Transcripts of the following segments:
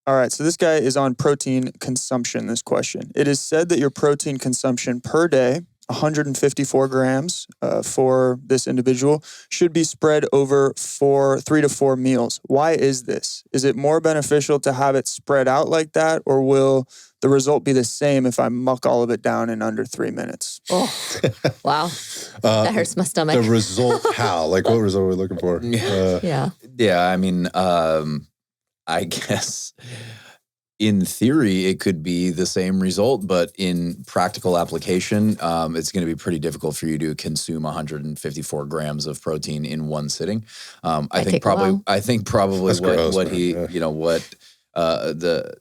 All right, so this guy is on protein consumption, this question. It is said that your protein consumption per day, 154 grams for this individual, should be spread over 3 to 4 meals. Why is this? Is it more beneficial to have it spread out like that, or will the result be the same if I muck all of it down in under 3 minutes? Oh, wow. That hurts my stomach. The result, how? Like, what result are we looking for? Yeah. Yeah, I mean, I guess in theory it could be the same result, but in practical application, it's going to be pretty difficult for you to consume 154 grams of protein in one sitting. I think probably That's gross, what man. he, Yeah. you know, what the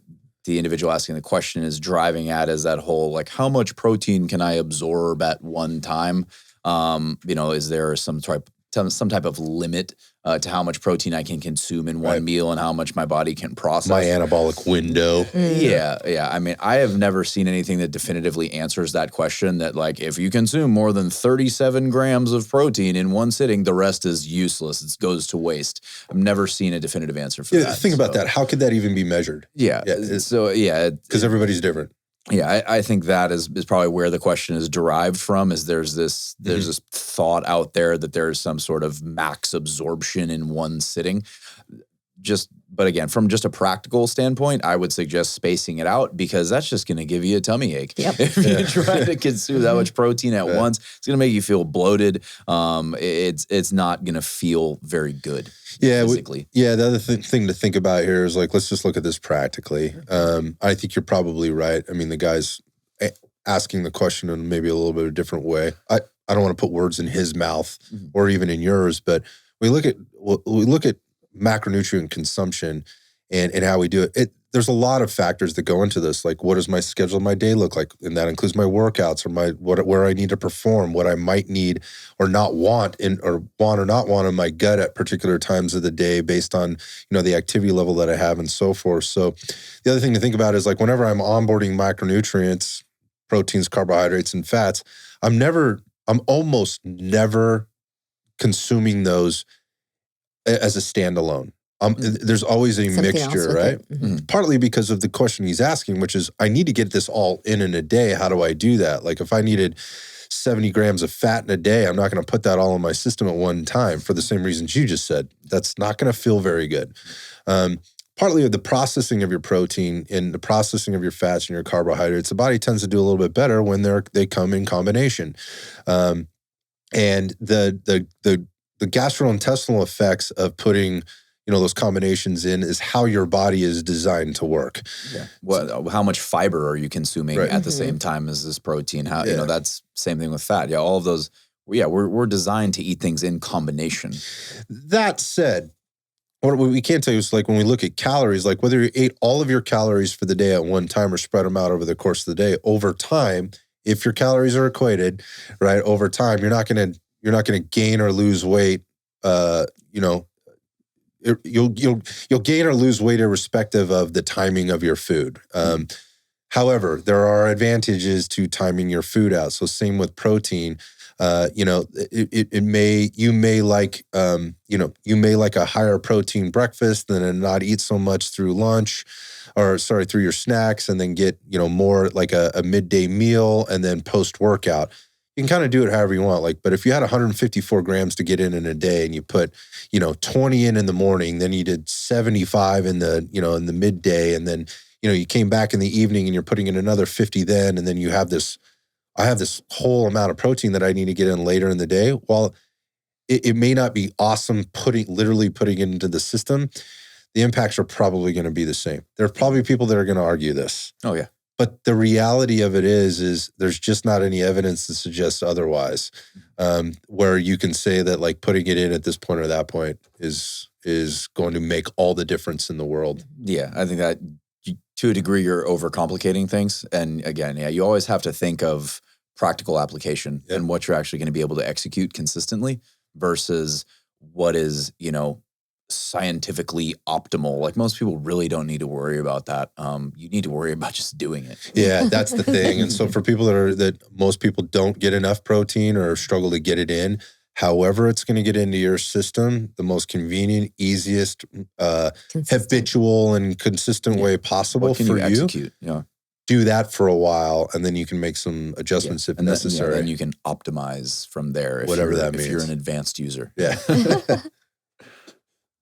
individual asking the question is driving at is that whole, like, how much protein can I absorb at one time? You know, is there some type of limit to how much protein I can consume in one meal and how much my body can process? My anabolic window. Yeah. I mean, I have never seen anything that definitively answers that question, that, like, if you consume more than 37 grams of protein in one sitting, the rest is useless. It goes to waste. I've never seen a definitive answer for that. Think about that. How could that even be measured? Yeah. Because everybody's different. Yeah, I think that is probably where the question is derived from. Is there's this thought out there that there's some sort of max absorption in one sitting. But again, from just a practical standpoint, I would suggest spacing it out, because that's just going to give you a tummy ache. Yep. If you try to consume that much protein at once, it's going to make you feel bloated. It's not going to feel very good. Physically. The other thing to think about here is, like, let's just look at this practically. I think you're probably right. I mean, the guy's asking the question in maybe a little bit of a different way. I don't want to put words in his mouth or even in yours, but we look at macronutrient consumption and how we do it. There's a lot of factors that go into this. Like, what does my schedule of my day look like? And that includes my workouts, or where I need to perform, what I might need or not want or not want in my gut at particular times of the day based on, the activity level that I have and so forth. So the other thing to think about is, like, whenever I'm onboarding macronutrients, proteins, carbohydrates, and fats, I'm almost never consuming those as a standalone. There's always a mixture, right? Partly because of the question he's asking, which is, I need to get this all in a day. How do I do that? Like, if I needed 70 grams of fat in a day, I'm not going to put that all in my system at one time for the same reasons you just said. That's not going to feel very good. Partly of the processing of your protein and the processing of your fats and your carbohydrates, the body tends to do a little bit better when they come in combination. And the gastrointestinal effects of putting those combinations in is how your body is designed to work. Yeah. Well, how much fiber are you consuming at the same time as this protein? How that's same thing with fat. Yeah, all of those. We're designed to eat things in combination. That said, what we can't tell you is, like, when we look at calories, like, whether you ate all of your calories for the day at one time or spread them out over the course of the day, over time, if your calories are equated, right, over time, you're not going to gain or lose weight. You'll gain or lose weight irrespective of the timing of your food. However, there are advantages to timing your food out. So same with protein. You may like a higher protein breakfast and not eat so much through lunch, through your snacks, and then get more like a midday meal and then post workout. You can kind of do it however you want. Like, but if you had 154 grams to get in a day and you put, 20 in the morning, then you did 75 in the midday, and then, you came back in the evening and you're putting in another 50 then, and then I have this whole amount of protein that I need to get in later in the day. While it may not be awesome literally putting it into the system, the impacts are probably going to be the same. There are probably people that are going to argue this. Oh, yeah. But the reality of it is there's just not any evidence that suggests otherwise, where you can say that, like, putting it in at this point or that point is going to make all the difference in the world. Yeah, I think that to a degree you're overcomplicating things. And again, you always have to think of practical application and what you're actually going to be able to execute consistently versus what is, scientifically optimal. Like, most people really don't need to worry about that. You need to worry about just doing it. Yeah, that's the thing. And so for people that most people don't get enough protein or struggle to get it in, however it's going to get into your system, the most convenient, easiest, habitual and consistent way possible What can for you execute? Yeah. Do that for a while, and then you can make some adjustments if and necessary. Then you can optimize from there. Whatever that means. If you're an advanced user. Yeah.